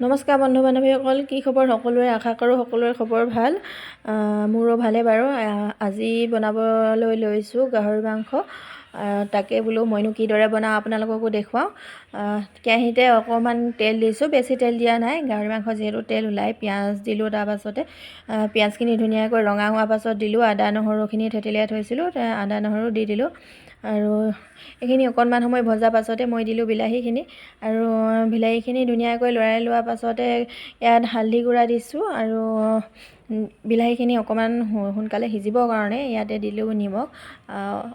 নমস্কাৰ বন্ধু বান্ধৱীসকল, কি খবৰ সকলোৰে? আশা কৰোঁ সকলোৰে খবৰ ভাল। মোৰো ভালে বাৰু। আজি বনাবলৈ লৈছোঁ গাহৰি মাংস। তাকে বোলো মইনো কিদৰে বনাওঁ আপোনালোককো দেখুৱাওঁ। কেৰাহীতে অকণমান তেল দিছোঁ, বেছি তেল দিয়া নাই। গাহৰি মাংস যিহেতু তেল ওলায়। পিঁয়াজ দিলোঁ, তাৰপাছতে পিঁয়াজখিনি ধুনীয়াকৈ ৰঙা হোৱাৰ পাছত দিলোঁ আদা নহৰুখিনি থেতেলিয়াই থৈছিলোঁ, আদা নহৰু দি দিলোঁ। আৰু এইখিনি অকণমান সময় ভজাৰ পাছতে মই দিলোঁ বিলাহীখিনি, আৰু বিলাহীখিনি ধুনীয়াকৈ লৰাই লোৱাৰ পাছতে ইয়াত হালধি গুড়া দিছোঁ, আৰু বিলাহীখিনি অকণমান সোনকালে সিজিবৰ কাৰণে ইয়াতে দিলোঁ নিমখ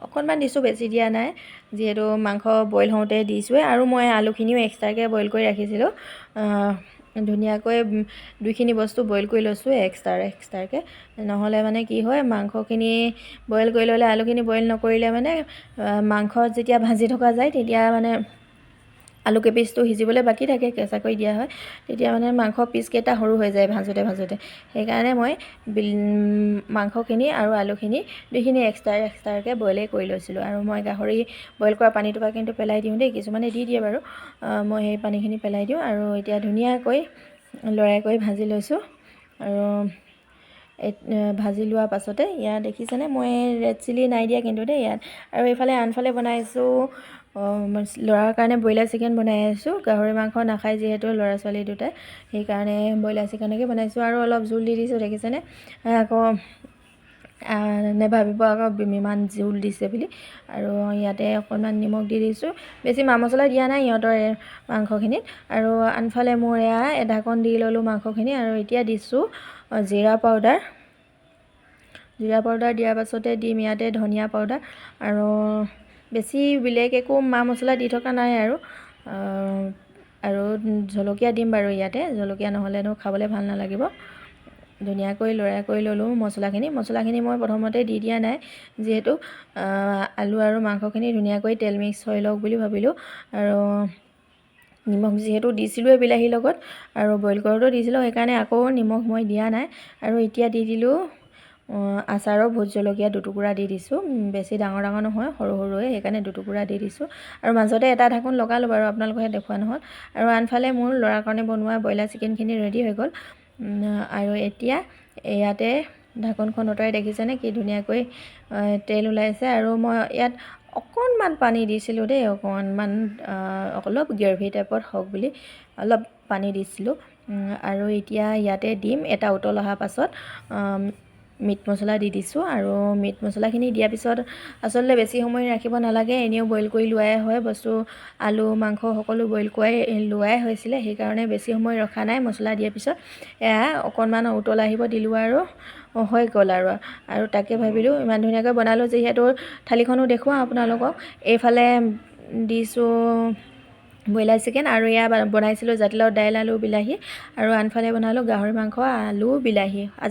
অকণমান দিছোঁ, বেছি দিয়া নাই, যিহেতু মাংস বইল হওঁতে দিছোঁৱে। আৰু মই আলুখিনিও এক্সট্ৰাকৈ বইল কৰি ৰাখিছিলোঁ। ধুনীয়াকৈ দুইখিনি বস্তু বইল কৰি লৈছোঁ এক্সট্ৰাকৈ, নহ'লে মানে কি হয়, মাংসখিনি বইল কৰি ল'লে, আলুখিনি বইল নকৰিলে মানে মাংসত যেতিয়া ভাজি থকা যায় তেতিয়া মানে আলু কেইপিচটো সিজিবলৈ বাকী থাকে, কেঁচা কৰি দিয়া হয়, তেতিয়া মানে মাংস পিচকেইটা সৰু হৈ যায় ভাজোঁতে। সেইকাৰণে মই মাংসখিনি আৰু আলুখিনি দুইখিনি এক্সট্ৰাকৈ বইলেই কৰি লৈছিলোঁ। আৰু মই গাহৰি বইল কৰা পানীটোৰ পৰা কিন্তু পেলাই দিওঁ দেই, কিছুমানে দি দিয়ে বাৰু। মই সেই পানীখিনি পেলাই দিওঁ, আৰু এতিয়া ধুনীয়াকৈ লৰাই কৰি ভাজি লৈছোঁ। আৰু ভাজি লোৱাৰ পাছতে ইয়াত দেখিছেনে, মই ৰেড চিলি নাই দিয়া কিন্তু দেই ইয়াত। আৰু আনফালে বনাইছোঁ, ল'ৰাৰ কাৰণে ব্ৰইলাৰ চিকেন বনাই আছোঁ। গাহৰি মাংস নাখায় যিহেতু ল'ৰা ছোৱালী দুটাই, সেইকাৰণে ব্ৰইলাৰ চিকেনকে বনাইছোঁ। আৰু অলপ জোল দি দিছোঁ, দেখিছেনে। আকৌ নেভাবিব আকৌ ইমান জোল দিছে বুলি। আৰু ইয়াতে অকণমান নিমখ দি দিছোঁ, বেছি মা মছলা দিয়া নাই সিহঁতৰ মাংসখিনিত। আৰু আনফালে মোৰ এয়া ঢাকন দি ল'লোঁ মাংসখিনি, আৰু এতিয়া দিছোঁ জিৰা পাউডাৰ দিয়াৰ পাছতে দিম ইয়াতে ধনিয়া পাউডাৰ। আৰু বেছি বেলেগ একো মা মছলা দি থকা নাই। আৰু জলকীয়া দিম বাৰু ইয়াতে, জলকীয়া নহ'লেনো খাবলৈ ভাল নালাগিব। ধুনীয়াকৈ লৰাই কৰি ল'লোঁ মছলাখিনি মই প্ৰথমতে দি দিয়া নাই, যিহেতু আলু আৰু মাংসখিনি ধুনীয়াকৈ তেল মিক্স হৈ লওক বুলি ভাবিলোঁ। আৰু নিমখ যিহেতু দিছিলোঁৱে বিলাহীৰ লগত, আৰু বইল কৰোঁতেও দিছিলোঁ, সেইকাৰণে আকৌ নিমখ মই দিয়া নাই। আৰু এতিয়া দি দিলোঁ আচাৰৰ ভোট জলকীয়া দুটুকুৰা দি দিছোঁ, বেছি ডাঙৰ নহয়, সৰু সৰুৱে, সেইকাৰণে দুটুকুৰা দি দিছোঁ। আৰু মাজতে এটা ঢাকোন লগালোঁ বাৰু, আপোনালোকে দেখুওৱা নহ'ল। আৰু আনফালে মোৰ ল'ৰাৰ কাৰণে বনোৱা ব্ৰইলাৰ চিকেনখিনি ৰেডি হৈ গ'ল। আৰু এতিয়া ইয়াতে ঢাকোনখন অঁতৰাই দেখিছেনে কি ধুনীয়াকৈ তেল ওলাইছে। আৰু মই ইয়াত অকণমান পানী দিছিলোঁ দেই, অলপ গ্ৰেভি টাইপত হওক বুলি অলপ পানী দিছিলোঁ। আৰু এতিয়া ইয়াতে দিম, এটা উতল অহাৰ পাছত মিট মছলা দি দিছোঁ। আৰু মিট মছলাখিনি দিয়াৰ পিছত আচলতে বেছি সময় ৰাখিব নালাগে, এনেও বইল কৰি লোৱাই হয় বস্তু, আলু মাংস সকলো বইল কৰি লোৱাই হৈছিলে, সেইকাৰণে বেছি সময় ৰখা নাই। মছলা দিয়াৰ পিছত এয়া অকণমান উতল আহিব দিলোঁ, আৰু হৈ গ'ল। আৰু তাকে ভাবিলোঁ ইমান ধুনীয়াকৈ বনালোঁ যিহেতু থালিখনো দেখুৱাওঁ আপোনালোকক। এইফালে দিছোঁ ব্ৰইলাৰ চিকেন, আৰু এয়া বনাইছিলোঁ জাতিলাও দাইল, আলু বিলাহী, আৰু আনফালে বনালোঁ গাহৰি মাংস, আলু বিলাহী। আজি